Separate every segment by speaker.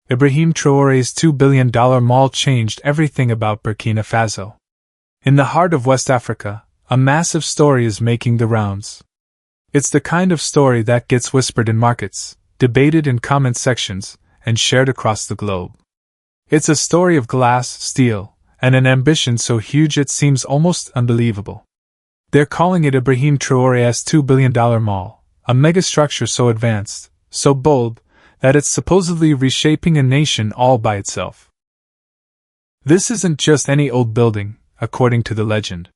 Speaker 1: Ibrahim Traoré's $2 billion mall changed everything about Burkina Faso. In the heart of West Africa, a massive story is making the rounds. It's the kind of story that gets whispered in markets, debated in comment sections, and shared across the globe. It's a story of glass, steel, and an ambition so huge it seems almost unbelievable. They're calling it Ibrahim Traoré's $2 billion mall, a megastructure so advanced, so bold, that it's supposedly reshaping a nation all by itself. This isn't just any old building, according to the legend.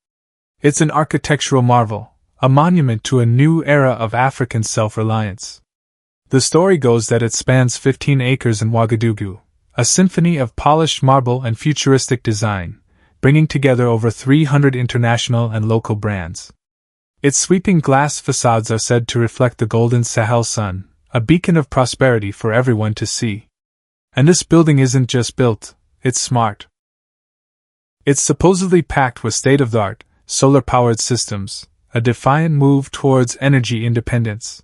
Speaker 1: It's an architectural marvel, a monument to a new era of African self-reliance. The story goes that it spans 15 acres in Ouagadougou, a symphony of polished marble and futuristic design, bringing together over 300 international and local brands. Its sweeping glass facades are said to reflect the golden Sahel sun, a beacon of prosperity for everyone to see. And this building isn't just built, it's smart. It's supposedly packed with state-of-the-art, solar-powered systems, a defiant move towards energy independence.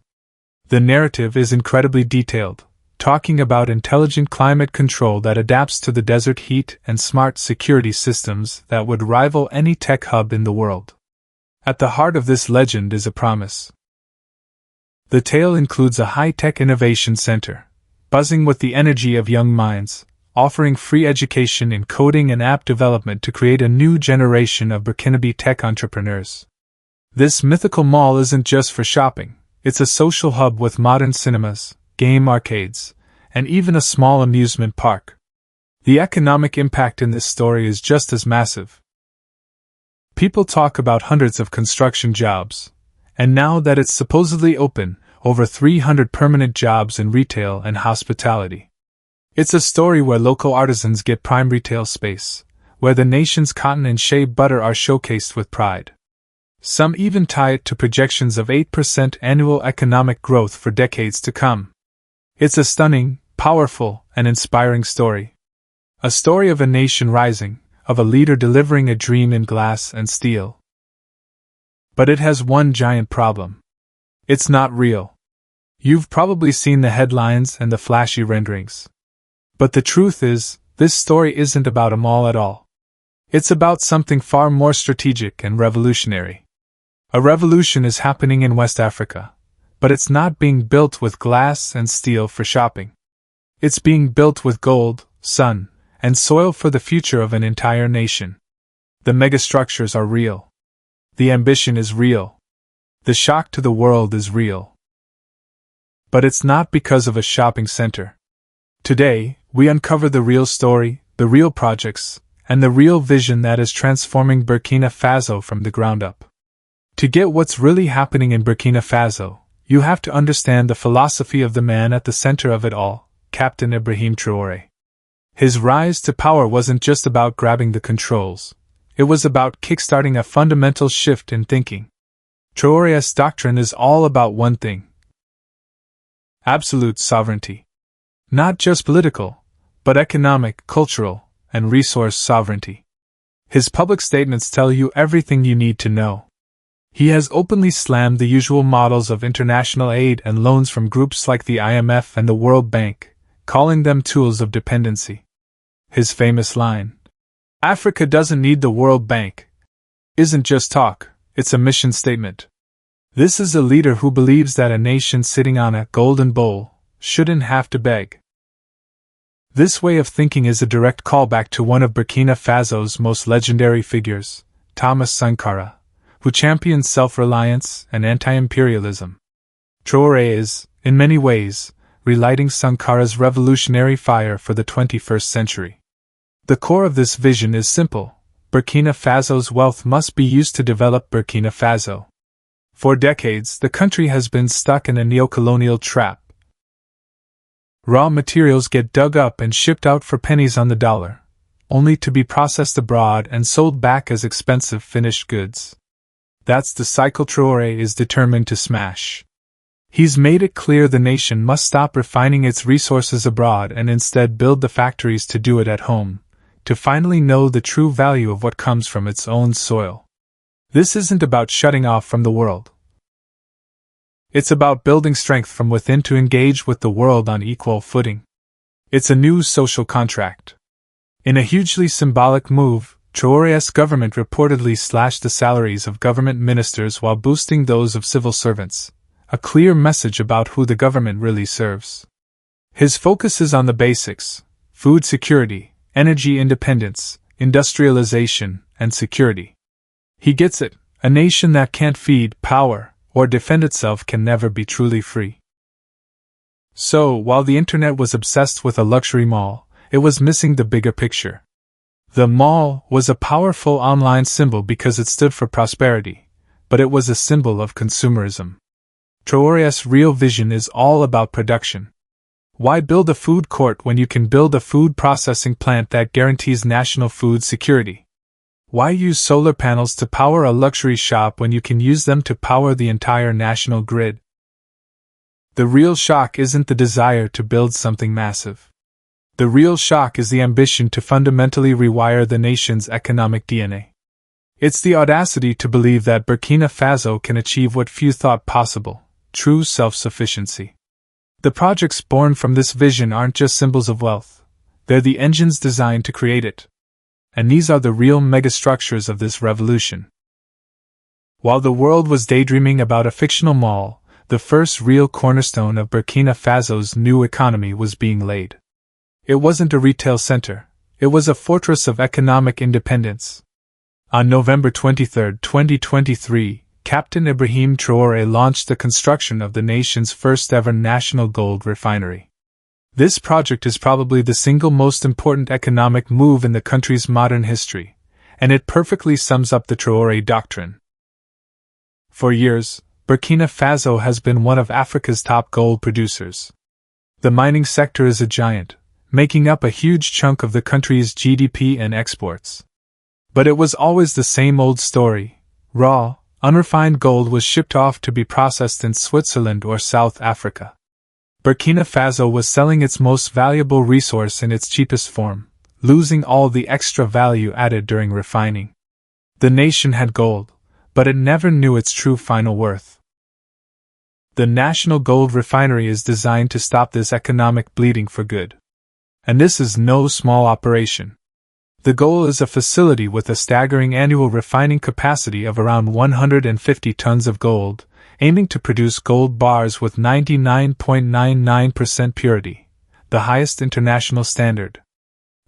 Speaker 1: The narrative is incredibly detailed, talking about intelligent climate control that adapts to the desert heat and smart security systems that would rival any tech hub in the world. At the heart of this legend is a promise. The tale includes a high-tech innovation center, buzzing with the energy of young minds, offering free education in coding and app development to create a new generation of Burkinabe tech entrepreneurs. This mythical mall isn't just for shopping, it's a social hub with modern cinemas, game arcades, and even a small amusement park. The economic impact in this story is just as massive. People talk about hundreds of construction jobs, and now that it's supposedly open, over 300 permanent jobs in retail and hospitality. It's a story where local artisans get prime retail space, where the nation's cotton and shea butter are showcased with pride. Some even tie it to projections of 8% annual economic growth for decades to come. It's a stunning, powerful, and inspiring story. A story of a nation rising, of a leader delivering a dream in glass and steel. But it has one giant problem. It's not real. You've probably seen the headlines and the flashy renderings. But the truth is, this story isn't about a mall at all. It's about something far more strategic and revolutionary. A revolution is happening in West Africa, but it's not being built with glass and steel for shopping. It's being built with gold, sun, and soil for the future of an entire nation. The megastructures are real. The ambition is real. The shock to the world is real. But it's not because of a shopping center. Today, we uncover the real story, the real projects, and the real vision that is transforming Burkina Faso from the ground up. To get what's really happening in Burkina Faso, you have to understand the philosophy of the man at the center of it all, Captain Ibrahim Traoré. His rise to power wasn't just about grabbing the controls, it was about kickstarting a fundamental shift in thinking. Traoré's doctrine is all about one thing: absolute sovereignty. Not just political, but economic, cultural, and resource sovereignty. His public statements tell you everything you need to know. He has openly slammed the usual models of international aid and loans from groups like the IMF and the World Bank, calling them tools of dependency. His famous line, "Africa doesn't need the World Bank," isn't just talk, it's a mission statement. This is a leader who believes that a nation sitting on a golden bowl shouldn't have to beg. This way of thinking is a direct callback to one of Burkina Faso's most legendary figures, Thomas Sankara, who championed self-reliance and anti-imperialism. Traoré is, in many ways, relighting Sankara's revolutionary fire for the 21st century. The core of this vision is simple: Burkina Faso's wealth must be used to develop Burkina Faso. For decades, the country has been stuck in a neocolonial trap. Raw materials get dug up and shipped out for pennies on the dollar, only to be processed abroad and sold back as expensive finished goods. That's the cycle Traoré is determined to smash. He's made it clear the nation must stop refining its resources abroad and instead build the factories to do it at home, to finally know the true value of what comes from its own soil. This isn't about shutting off from the world. It's about building strength from within to engage with the world on equal footing. It's a new social contract. In a hugely symbolic move, Traoré's government reportedly slashed the salaries of government ministers while boosting those of civil servants, a clear message about who the government really serves. His focus is on the basics: food security, energy independence, industrialization, and security. He gets it. A nation that can't feed, power, or defend itself can never be truly free. So, while the internet was obsessed with a luxury mall, it was missing the bigger picture. The mall was a powerful online symbol because it stood for prosperity, but it was a symbol of consumerism. Traoré's real vision is all about production. Why build a food court when you can build a food processing plant that guarantees national food security? Why use solar panels to power a luxury shop when you can use them to power the entire national grid? The real shock isn't the desire to build something massive. The real shock is the ambition to fundamentally rewire the nation's economic DNA. It's the audacity to believe that Burkina Faso can achieve what few thought possible: true self-sufficiency. The projects born from this vision aren't just symbols of wealth, they're the engines designed to create it. And these are the real megastructures of this revolution. While the world was daydreaming about a fictional mall, the first real cornerstone of Burkina Faso's new economy was being laid. It wasn't a retail center, it was a fortress of economic independence. On November 23, 2023, Captain Ibrahim Traoré launched the construction of the nation's first-ever national gold refinery. This project is probably the single most important economic move in the country's modern history, and it perfectly sums up the Traoré doctrine. For years, Burkina Faso has been one of Africa's top gold producers. The mining sector is a giant, making up a huge chunk of the country's GDP and exports. But it was always the same old story: raw, unrefined gold was shipped off to be processed in Switzerland or South Africa. Burkina Faso was selling its most valuable resource in its cheapest form, losing all the extra value added during refining. The nation had gold, but it never knew its true final worth. The National Gold Refinery is designed to stop this economic bleeding for good. And this is no small operation. The goal is a facility with a staggering annual refining capacity of around 150 tons of gold, aiming to produce gold bars with 99.99% purity, the highest international standard.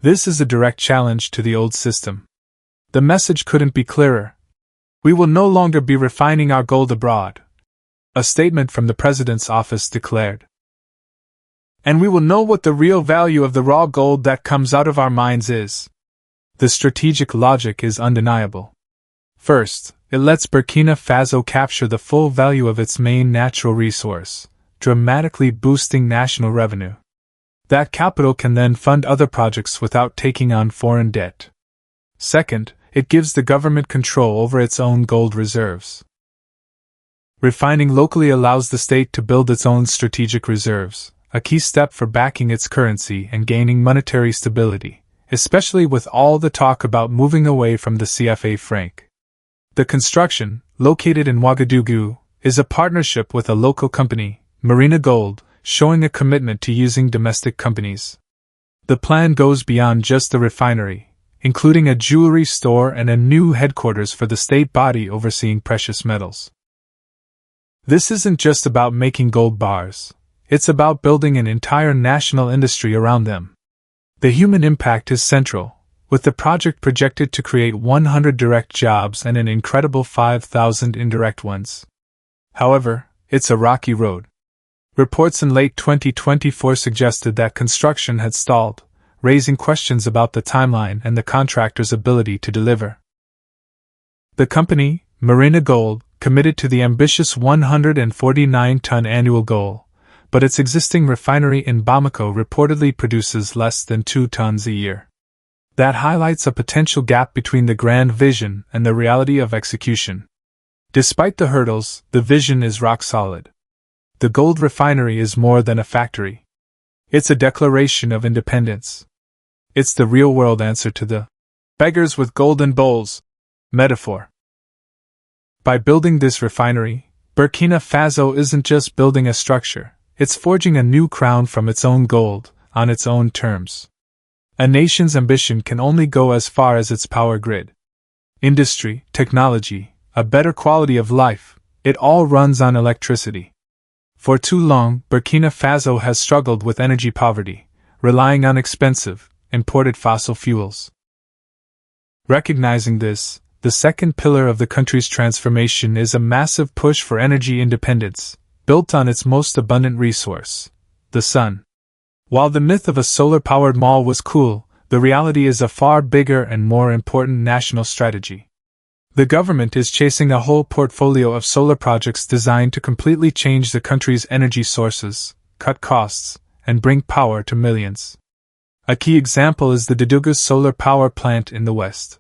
Speaker 1: This is a direct challenge to the old system. The message couldn't be clearer. We will no longer be refining our gold abroad, a statement from the president's office declared. And we will know what the real value of the raw gold that comes out of our mines is. The strategic logic is undeniable. First, it lets Burkina Faso capture the full value of its main natural resource, dramatically boosting national revenue. That capital can then fund other projects without taking on foreign debt. Second, it gives the government control over its own gold reserves. Refining locally allows the state to build its own strategic reserves, a key step for backing its currency and gaining monetary stability, especially with all the talk about moving away from the CFA franc. The construction, located in Ouagadougou, is a partnership with a local company, Marina Gold, showing a commitment to using domestic companies. The plan goes beyond just the refinery, including a jewelry store and a new headquarters for the state body overseeing precious metals. This isn't just about making gold bars, it's about building an entire national industry around them. The human impact is central, with the project projected to create 100 direct jobs and an incredible 5,000 indirect ones. However, it's a rocky road. Reports in late 2024 suggested that construction had stalled, raising questions about the timeline and the contractor's ability to deliver. The company, Marina Gold, committed to the ambitious 149-ton annual goal, but its existing refinery in Bamako reportedly produces less than 2 tons a year. That highlights a potential gap between the grand vision and the reality of execution. Despite the hurdles, the vision is rock solid. The gold refinery is more than a factory. It's a declaration of independence. It's the real-world answer to the beggars with golden bowls metaphor. By building this refinery, Burkina Faso isn't just building a structure, it's forging a new crown from its own gold, on its own terms. A nation's ambition can only go as far as its power grid. Industry, technology, a better quality of life, it all runs on electricity. For too long, Burkina Faso has struggled with energy poverty, relying on expensive, imported fossil fuels. Recognizing this, the second pillar of the country's transformation is a massive push for energy independence, built on its most abundant resource, the sun. While the myth of a solar-powered mall was cool, the reality is a far bigger and more important national strategy. The government is chasing a whole portfolio of solar projects designed to completely change the country's energy sources, cut costs, and bring power to millions. A key example is the Daduga solar power plant in the west.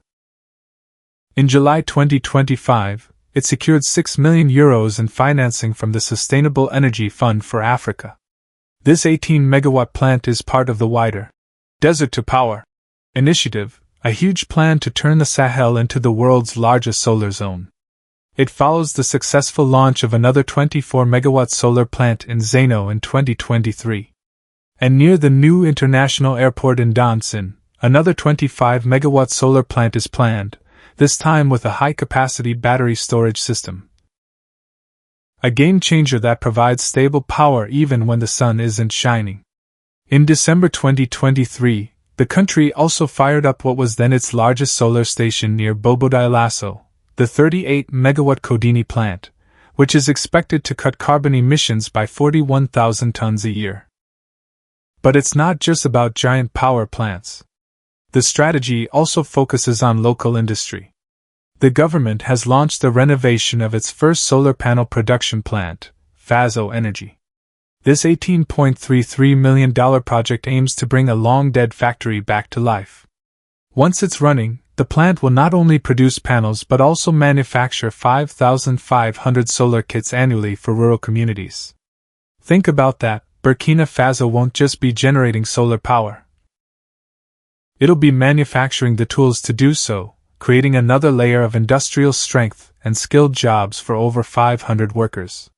Speaker 1: In July 2025, it secured €6 million in financing from the Sustainable Energy Fund for Africa. This 18-megawatt plant is part of the wider Desert to Power initiative, a huge plan to turn the Sahel into the world's largest solar zone. It follows the successful launch of another 24-megawatt solar plant in Zeno in 2023. And near the new international airport in Dansin, another 25-megawatt solar plant is planned, this time with a high-capacity battery storage system. A game-changer that provides stable power even when the sun isn't shining. In December 2023, the country also fired up what was then its largest solar station near Bobo-Dioulasso, the 38-megawatt Kodini plant, which is expected to cut carbon emissions by 41,000 tons a year. But it's not just about giant power plants. The strategy also focuses on local industry. The government has launched the renovation of its first solar panel production plant, Faso Energy. This $18.33 million project aims to bring a long-dead factory back to life. Once it's running, the plant will not only produce panels but also manufacture 5,500 solar kits annually for rural communities. Think about that, Burkina Faso won't just be generating solar power. It'll be manufacturing the tools to do so, creating another layer of industrial strength and skilled jobs for over 500 workers.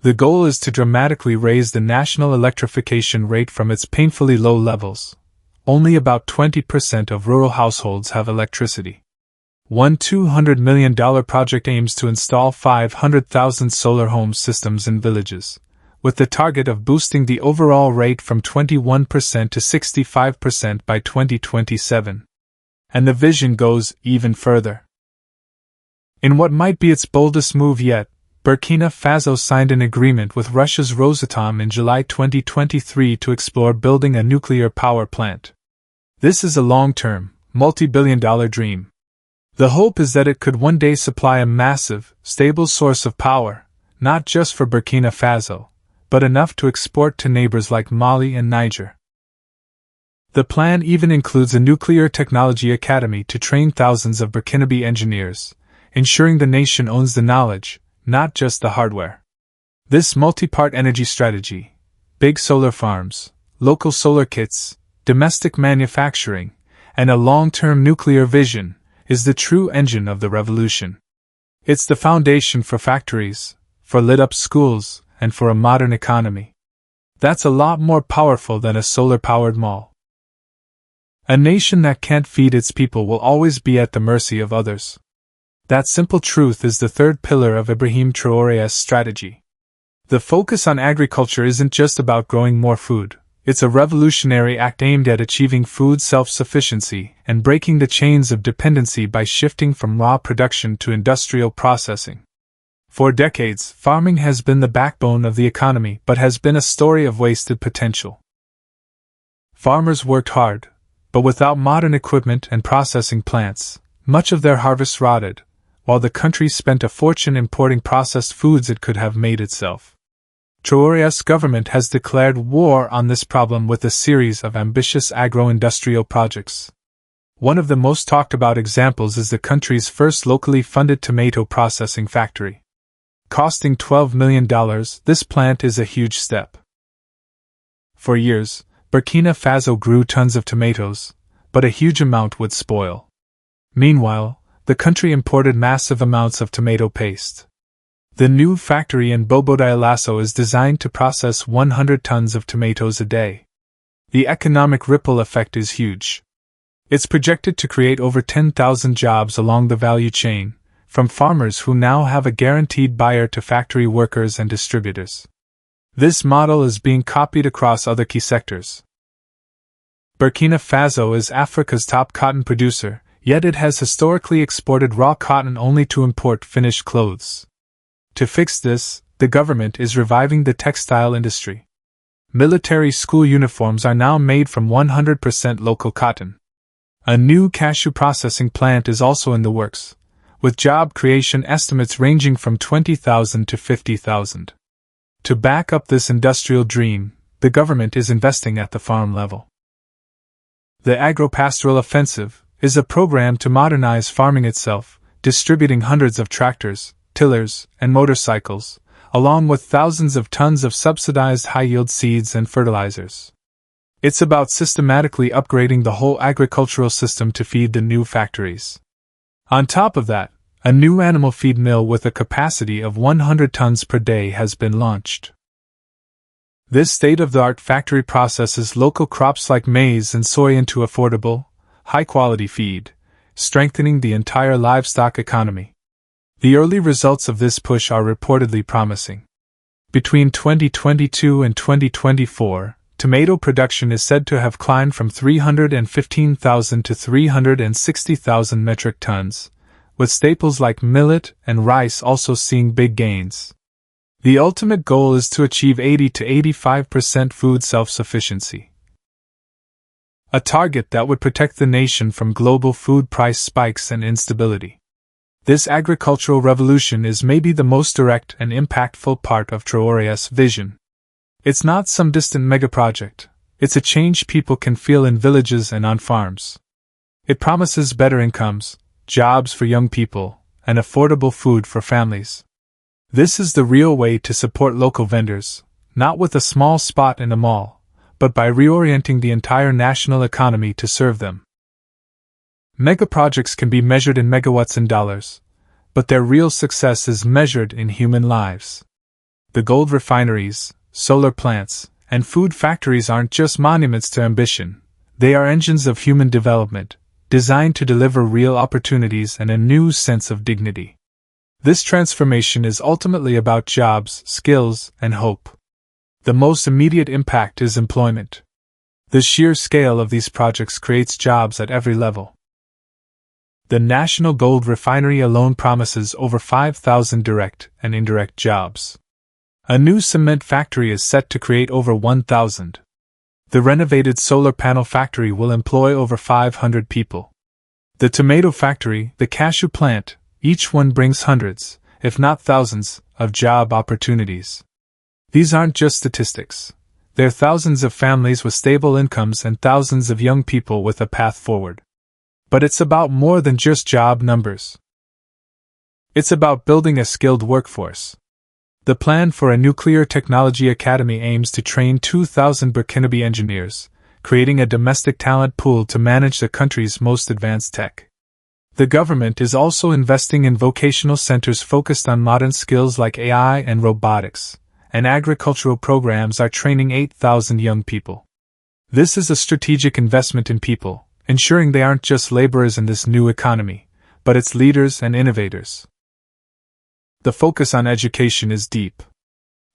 Speaker 1: The goal is to dramatically raise the national electrification rate from its painfully low levels. Only about 20% of rural households have electricity. One $200 million project aims to install 500,000 solar home systems in villages, with the target of boosting the overall rate from 21% to 65% by 2027. And the vision goes even further. In what might be its boldest move yet, Burkina Faso signed an agreement with Russia's Rosatom in July 2023 to explore building a nuclear power plant. This is a long-term, multi-billion-dollar dream. The hope is that it could one day supply a massive, stable source of power, not just for Burkina Faso, but enough to export to neighbors like Mali and Niger. The plan even includes a nuclear technology academy to train thousands of Burkinabe engineers, ensuring the nation owns the knowledge, not just the hardware. This multi-part energy strategy, big solar farms, local solar kits, domestic manufacturing, and a long-term nuclear vision, is the true engine of the revolution. It's the foundation for factories, for lit-up schools, and for a modern economy. That's a lot more powerful than a solar-powered mall. A nation that can't feed its people will always be at the mercy of others. That simple truth is the third pillar of Ibrahim Traoré's strategy. The focus on agriculture isn't just about growing more food, it's a revolutionary act aimed at achieving food self-sufficiency and breaking the chains of dependency by shifting from raw production to industrial processing. For decades, farming has been the backbone of the economy but has been a story of wasted potential. Farmers worked hard, but without modern equipment and processing plants, much of their harvests rotted, while the country spent a fortune importing processed foods it could have made itself. Traoré's government has declared war on this problem with a series of ambitious agro-industrial projects. One of the most talked about examples is the country's first locally funded tomato processing factory. Costing $12 million, this plant is a huge step. For years, Burkina Faso grew tons of tomatoes, but a huge amount would spoil. Meanwhile, the country imported massive amounts of tomato paste. The new factory in Bobo-Dioulasso is designed to process 100 tons of tomatoes a day. The economic ripple effect is huge. It's projected to create over 10,000 jobs along the value chain, from farmers who now have a guaranteed buyer to factory workers and distributors. This model is being copied across other key sectors. Burkina Faso is Africa's top cotton producer, yet it has historically exported raw cotton only to import finished clothes. To fix this, the government is reviving the textile industry. Military school uniforms are now made from 100% local cotton. A new cashew processing plant is also in the works, with job creation estimates ranging from 20,000 to 50,000. To back up this industrial dream, the government is investing at the farm level. The Agro-Pastoral Offensive is a program to modernize farming itself, distributing hundreds of tractors, tillers, and motorcycles, along with thousands of tons of subsidized high-yield seeds and fertilizers. It's about systematically upgrading the whole agricultural system to feed the new factories. On top of that, a new animal feed mill with a capacity of 100 tons per day has been launched. This state-of-the-art factory processes local crops like maize and soy into affordable, high-quality feed, strengthening the entire livestock economy. The early results of this push are reportedly promising. Between 2022 and 2024, tomato production is said to have climbed from 315,000 to 360,000 metric tons, with staples like millet and rice also seeing big gains. The ultimate goal is to achieve 80 to 85% food self-sufficiency, a target that would protect the nation from global food price spikes and instability. This agricultural revolution is maybe the most direct and impactful part of Traoré's vision. It's not some distant megaproject, it's a change people can feel in villages and on farms. It promises better incomes, jobs for young people, and affordable food for families. This is the real way to support local vendors, not with a small spot in a mall, but by reorienting the entire national economy to serve them. Megaprojects can be measured in megawatts and dollars, but their real success is measured in human lives. The gold refineries, solar plants, and food factories aren't just monuments to ambition, they are engines of human development, designed to deliver real opportunities and a new sense of dignity. This transformation is ultimately about jobs, skills, and hope. The most immediate impact is employment. The sheer scale of these projects creates jobs at every level. The National Gold Refinery alone promises over 5,000 direct and indirect jobs. A new cement factory is set to create over 1,000. The renovated solar panel factory will employ over 500 people. The tomato factory, the cashew plant, each one brings hundreds, if not thousands, of job opportunities. These aren't just statistics. They're thousands of families with stable incomes and thousands of young people with a path forward. But it's about more than just job numbers. It's about building a skilled workforce. The plan for a nuclear technology academy aims to train 2,000 Burkinabe engineers, creating a domestic talent pool to manage the country's most advanced tech. The government is also investing in vocational centers focused on modern skills like AI and robotics, and agricultural programs are training 8,000 young people. This is a strategic investment in people, ensuring they aren't just laborers in this new economy, but its leaders and innovators. The focus on education is deep.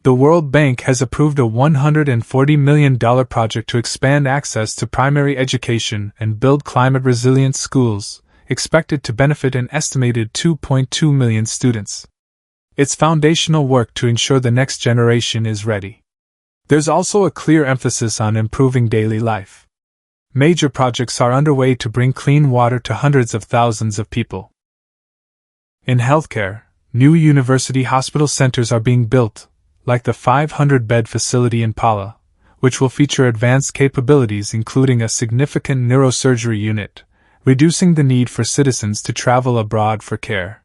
Speaker 1: The World Bank has approved a $140 million project to expand access to primary education and build climate-resilient schools, expected to benefit an estimated 2.2 million students. It's foundational work to ensure the next generation is ready. There's also a clear emphasis on improving daily life. Major projects are underway to bring clean water to hundreds of thousands of people. In healthcare, new university hospital centers are being built, like the 500-bed facility in Pala, which will feature advanced capabilities including a significant neurosurgery unit, reducing the need for citizens to travel abroad for care.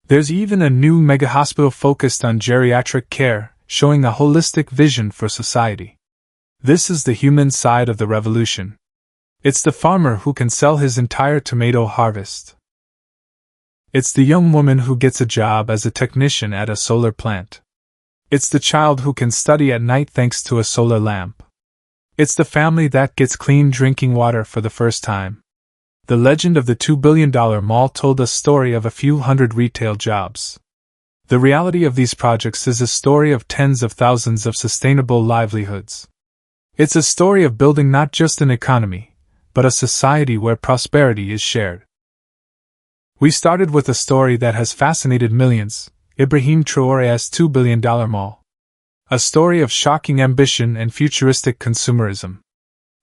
Speaker 1: There's even a new mega-hospital focused on geriatric care, showing a holistic vision for society. This is the human side of the revolution. It's the farmer who can sell his entire tomato harvest. It's the young woman who gets a job as a technician at a solar plant. It's the child who can study at night thanks to a solar lamp. It's the family that gets clean drinking water for the first time. The legend of the $2 billion mall told a story of a few hundred retail jobs. The reality of these projects is a story of tens of thousands of sustainable livelihoods. It's a story of building not just an economy, but a society where prosperity is shared. We started with a story that has fascinated millions, Ibrahim Traoré's $2 billion mall. A story of shocking ambition and futuristic consumerism.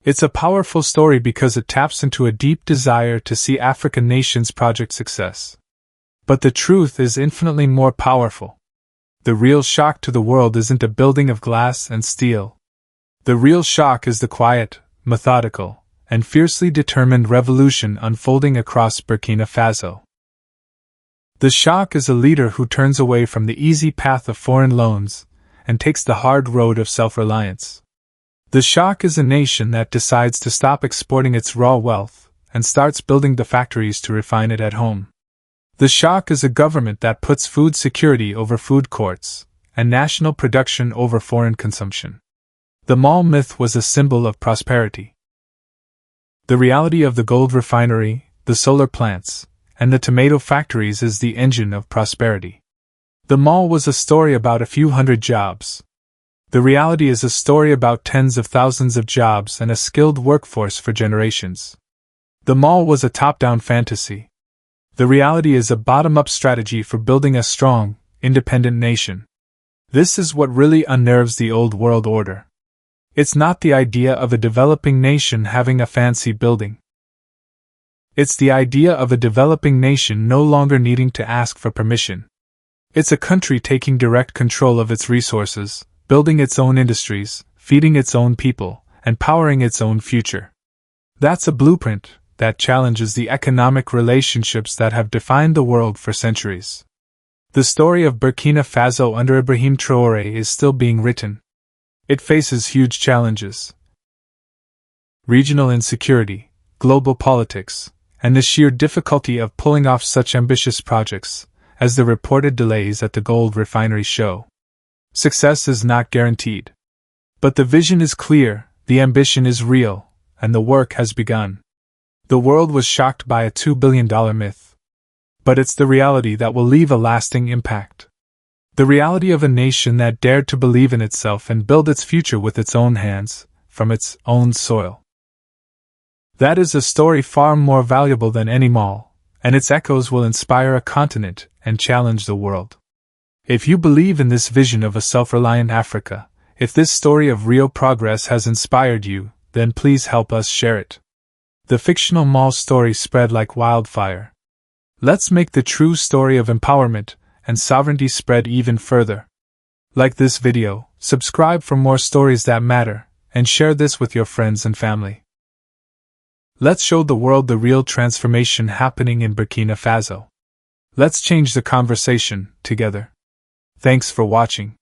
Speaker 1: It's a powerful story because it taps into a deep desire to see African nations' project success. But the truth is infinitely more powerful. The real shock to the world isn't a building of glass and steel. The real shock is the quiet, methodical, and fiercely determined revolution unfolding across Burkina Faso. The shock is a leader who turns away from the easy path of foreign loans and takes the hard road of self-reliance. The shock is a nation that decides to stop exporting its raw wealth and starts building the factories to refine it at home. The shock is a government that puts food security over food courts and national production over foreign consumption. The mall myth was a symbol of prosperity. The reality of the gold refinery, the solar plants, and the tomato factories is the engine of prosperity. The mall was a story about a few hundred jobs. The reality is a story about tens of thousands of jobs and a skilled workforce for generations. The mall was a top-down fantasy. The reality is a bottom-up strategy for building a strong, independent nation. This is what really unnerves the old world order. It's not the idea of a developing nation having a fancy building. It's the idea of a developing nation no longer needing to ask for permission. It's a country taking direct control of its resources, building its own industries, feeding its own people, and powering its own future. That's a blueprint that challenges the economic relationships that have defined the world for centuries. The story of Burkina Faso under Ibrahim Traoré is still being written. It faces huge challenges: regional insecurity, global politics, and the sheer difficulty of pulling off such ambitious projects, as the reported delays at the gold refinery show. Success is not guaranteed. But the vision is clear, the ambition is real, and the work has begun. The world was shocked by a $2 billion myth. But it's the reality that will leave a lasting impact. The reality of a nation that dared to believe in itself and build its future with its own hands, from its own soil. That is a story far more valuable than any mall, and its echoes will inspire a continent and challenge the world. If you believe in this vision of a self-reliant Africa, if this story of real progress has inspired you, then please help us share it. The fictional mall story spread like wildfire. Let's make the true story of empowerment and sovereignty spread even further. Like this video, subscribe for more stories that matter, and share this with your friends and family. Let's show the world the real transformation happening in Burkina Faso. Let's change the conversation together. Thanks for watching.